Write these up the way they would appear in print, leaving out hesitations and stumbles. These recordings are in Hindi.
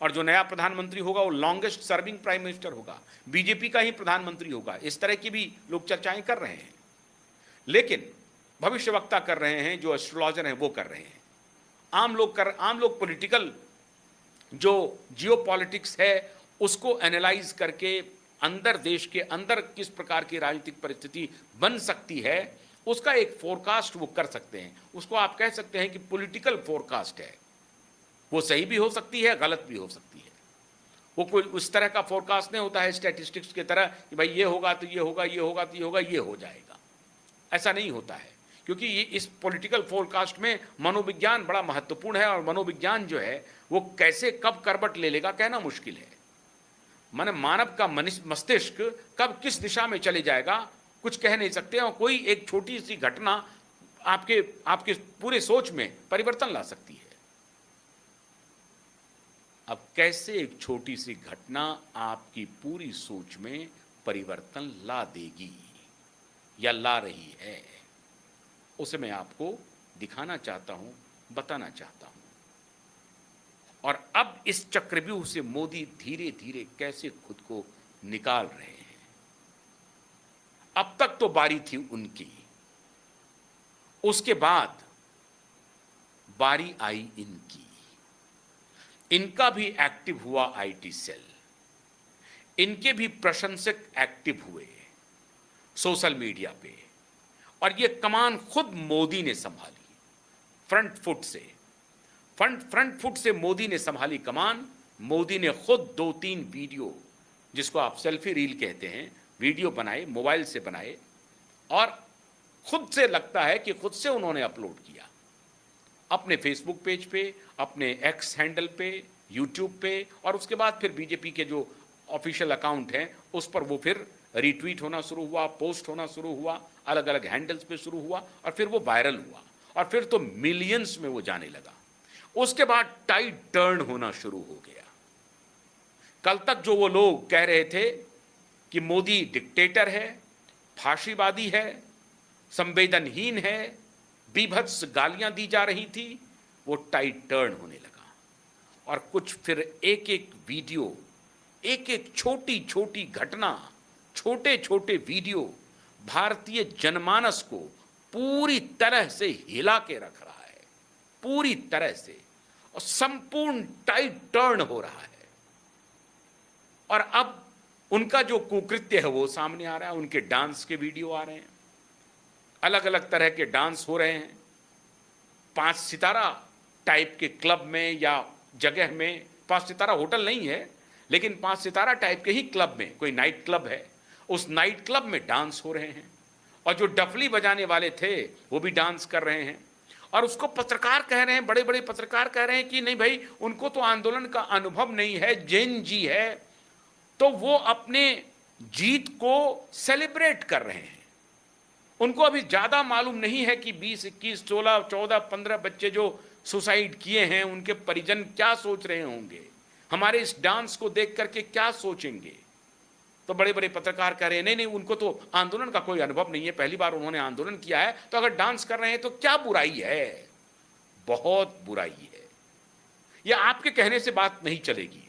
और जो नया प्रधानमंत्री होगा वो लॉन्गेस्ट सर्विंग प्राइम मिनिस्टर होगा, बीजेपी का ही प्रधानमंत्री होगा। इस तरह की भी लोग चर्चाएं कर रहे हैं, लेकिन भविष्यवक्ता कर रहे हैं, जो एस्ट्रोलॉजर हैं वो कर रहे हैं। आम लोग पॉलिटिकल जो जियो पॉलिटिक्स है उसको एनालाइज करके अंदर, देश के अंदर किस प्रकार की राजनीतिक परिस्थिति बन सकती है उसका एक फोरकास्ट वो कर सकते हैं। उसको आप कह सकते हैं कि पॉलिटिकल फोरकास्ट है। वो सही भी हो सकती है, गलत भी हो सकती है। वो कोई उस तरह का फोरकास्ट नहीं होता है स्टैटिस्टिक्स की तरह कि भाई ये होगा तो ये होगा, ये होगा तो ये होगा, ये हो जाएगा। ऐसा नहीं होता है, क्योंकि ये इस पॉलिटिकल फोरकास्ट में मनोविज्ञान बड़ा महत्वपूर्ण है, और मनोविज्ञान जो है वो कैसे कब करवट ले लेगा कहना मुश्किल है। माने मानव का मस्तिष्क कब किस दिशा में चले जाएगा कुछ कह नहीं सकते, और कोई एक छोटी सी घटना आपके पूरे सोच में परिवर्तन ला सकती है। अब कैसे एक छोटी सी घटना आपकी पूरी सोच में परिवर्तन ला देगी या ला रही है, उसे मैं आपको दिखाना चाहता हूं, बताना चाहता हूं। और अब इस चक्रव्यूह से मोदी धीरे धीरे कैसे खुद को निकाल रहे हैं। अब तक तो बारी थी उनकी, उसके बाद बारी आई इनकी। इनका भी एक्टिव हुआ आईटी सेल, इनके भी प्रशंसक एक्टिव हुए सोशल मीडिया पे, और ये कमान खुद मोदी ने संभाली। फ्रंट फुट से मोदी ने संभाली कमान। मोदी ने खुद 2-3 वीडियो, जिसको आप सेल्फी रील कहते हैं, वीडियो बनाए, मोबाइल से बनाए, और खुद से लगता है कि खुद से उन्होंने अपलोड किया अपने फेसबुक पेज पे, अपने एक्स हैंडल पे, यूट्यूब पे, और उसके बाद फिर बीजेपी के जो ऑफिशियल अकाउंट हैं उस पर वो फिर रीट्वीट होना शुरू हुआ, पोस्ट होना शुरू हुआ, अलग अलग हैंडल्स पे शुरू हुआ, और फिर वो वायरल हुआ, और फिर तो मिलियंस में वो जाने लगा। उसके बाद टाइड टर्न होना शुरू हो गया। कल तक जो वो लोग कह रहे थे कि मोदी डिक्टेटर है, फाशीवादी है, संवेदनहीन है, बीभत्स गालियां दी जा रही थी, वो टाइड टर्न होने लगा। और कुछ फिर एक एक वीडियो, एक एक छोटी छोटी घटना, छोटे छोटे वीडियो भारतीय जनमानस को पूरी तरह से हिला के रख रहा है, पूरी तरह से, और संपूर्ण टाइड टर्न हो रहा है। और अब उनका जो कुकृत्य है वो सामने आ रहा है। उनके डांस के वीडियो आ रहे हैं, अलग अलग तरह के डांस हो रहे हैं। 5 सितारा टाइप के क्लब में या जगह में, 5 सितारा होटल नहीं है लेकिन 5 सितारा टाइप के ही क्लब में, कोई नाइट क्लब है, उस नाइट क्लब में डांस हो रहे हैं। और जो डफली बजाने वाले थे वो भी डांस कर रहे हैं। और उसको पत्रकार कह रहे हैं, बड़े बड़े पत्रकार कह रहे हैं कि नहीं भाई, उनको तो आंदोलन का अनुभव नहीं है, जैन जी है, तो वो अपने जीत को सेलिब्रेट कर रहे हैं। उनको अभी ज्यादा मालूम नहीं है कि 20, 21, 16, 14, 15 बच्चे जो सुसाइड किए हैं उनके परिजन क्या सोच रहे होंगे, हमारे इस डांस को देख करके क्या सोचेंगे। तो बड़े बड़े पत्रकार कह रहे हैं नहीं नहीं, उनको तो आंदोलन का कोई अनुभव नहीं है, पहली बार उन्होंने आंदोलन किया है, तो अगर डांस कर रहे हैं तो क्या बुराई है, बहुत बुराई है। यह आपके कहने से बात नहीं चलेगी।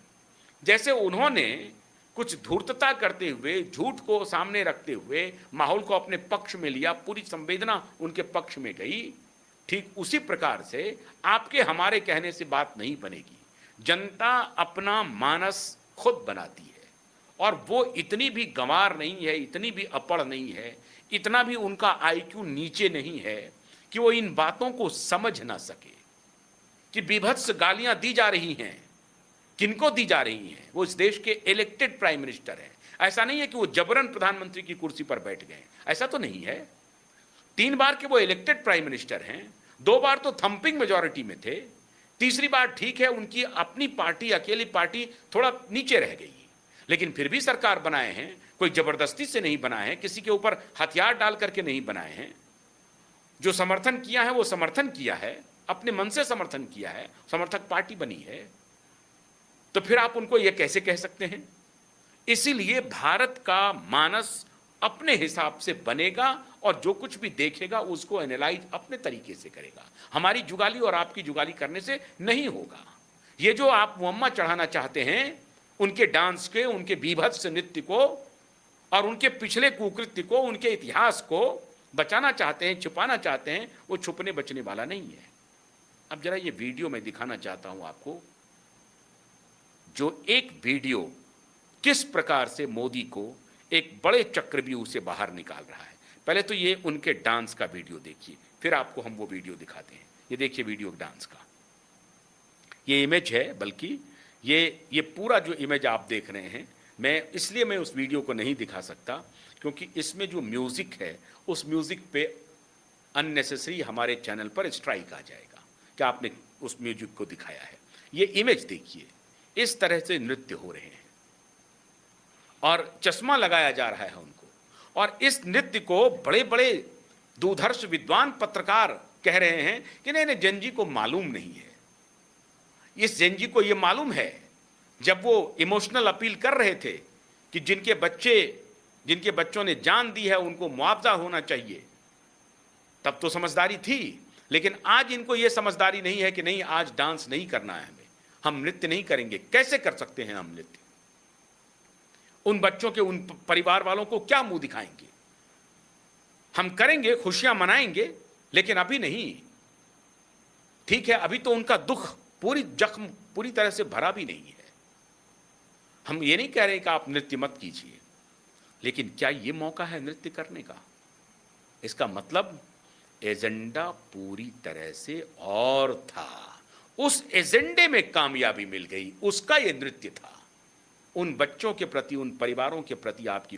जैसे उन्होंने कुछ धूर्तता करते हुए, झूठ को सामने रखते हुए माहौल को अपने पक्ष में लिया, पूरी संवेदना उनके पक्ष में गई, ठीक उसी प्रकार से आपके हमारे कहने से बात नहीं बनेगी। जनता अपना मानस खुद बनाती है, और वो इतनी भी गंवार नहीं है, इतनी भी अपड़ नहीं है, इतना भी उनका आईक्यू नीचे नहीं है कि वो इन बातों को समझ ना सके कि बीभत्स गालियां दी जा रही हैं, किनको दी जा रही हैं। वो इस देश के इलेक्टेड प्राइम मिनिस्टर हैं। ऐसा नहीं है कि वो जबरन प्रधानमंत्री की कुर्सी पर बैठ गए, ऐसा तो नहीं है। 3 बार के वो इलेक्टेड प्राइम मिनिस्टर हैं, 2 बार तो थंपिंग मेजॉरिटी में थे, तीसरी बार ठीक है उनकी अपनी पार्टी, अकेली पार्टी थोड़ा नीचे रह गई, लेकिन फिर भी सरकार बनाए हैं। कोई जबरदस्ती से नहीं बनाए हैं, किसी के ऊपर हथियार डाल करके नहीं बनाए हैं। जो समर्थन किया है वो समर्थन किया है, अपने मन से समर्थन किया है, समर्थक पार्टी बनी है। तो फिर आप उनको ये कैसे कह सकते हैं? इसीलिए भारत का मानस अपने हिसाब से बनेगा, और जो कुछ भी देखेगा उसको एनालाइज अपने तरीके से करेगा। हमारी जुगाली और आपकी जुगाली करने से नहीं होगा। ये जो आप मुअम्मा चढ़ाना चाहते हैं उनके डांस के, उनके बीभत्स नृत्य को और उनके पिछले कुकृत्य को, उनके इतिहास को बचाना चाहते हैं, छुपाना चाहते हैं, वो छुपने बचने वाला नहीं है। अब जरा ये वीडियो मैं दिखाना चाहता हूं आपको, जो एक वीडियो किस प्रकार से मोदी को एक बड़े चक्रव्यूह से बाहर निकाल रहा है। पहले तो ये उनके डांस का वीडियो देखिए, फिर आपको हम वो वीडियो दिखाते हैं। ये देखिए वीडियो डांस का, ये इमेज है, बल्कि ये पूरा जो इमेज आप देख रहे हैं, मैं उस वीडियो को नहीं दिखा सकता क्योंकि इसमें जो म्यूजिक है उस म्यूजिक पे अननेसेसरी हमारे चैनल पर स्ट्राइक आ जाएगा कि आपने उस म्यूजिक को दिखाया है। ये इमेज देखिए, इस तरह से नृत्य हो रहे हैं और चश्मा लगाया जा रहा है उनको, और इस नृत्य को बड़े बड़े दूरदर्श विद्वान पत्रकार कह रहे हैं कि नहीं जैन जी को मालूम नहीं है। इस जैन जी को ये मालूम है, जब वो इमोशनल अपील कर रहे थे कि जिनके बच्चों ने जान दी है उनको मुआवजा होना चाहिए, तब तो समझदारी थी। लेकिन आज इनको ये समझदारी नहीं है कि नहीं, आज डांस नहीं करना है, हम नृत्य नहीं करेंगे। कैसे कर सकते हैं हम नृत्य? उन बच्चों के, उन परिवार वालों को क्या मुंह दिखाएंगे? हम करेंगे, खुशियां मनाएंगे, लेकिन अभी नहीं। ठीक है, अभी तो उनका दुख जख्म पूरी तरह से भरा भी नहीं है। हम ये नहीं कह रहे कि आप नृत्य मत कीजिए, लेकिन क्या ये मौका है नृत्य करने का? इसका मतलब एजेंडा पूरी तरह से और था, उस एजेंडे में कामयाबी मिल गई, उसका ये नृत्य था। उन बच्चों के प्रति, उन परिवारों के प्रति आपकी